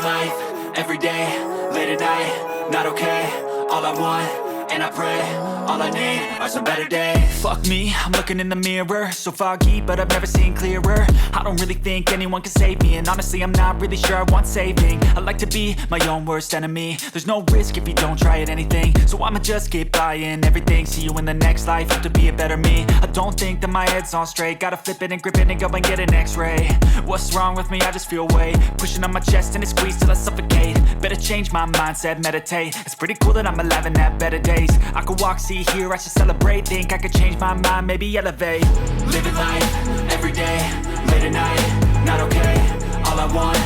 life, everyday, late at night, not okay. All I want, and I pray, all I need are some better days. Fuck me, I'm looking in the mirror, so foggy, but I've never seen clearer. I don't really think anyone can save me, and honestly I'm not really sure I want saving. I like to be my own worst enemy. There's no risk if you don't try at anything, so I'ma just keep buying everything. See you in the next life, have to be a better me. I don't think that my head's on straight, gotta flip it and grip it and go and get an x-ray. What's wrong with me? I just feel weight pushing on my chest and it squeezes till I suffocate. Better change my mindset, meditate. It's pretty cool that I'm alive and have better days. I could walk, see, hear, I should celebrate. Think I could change my mind, maybe elevate. Living life, everyday, late at night, not okay. All I want,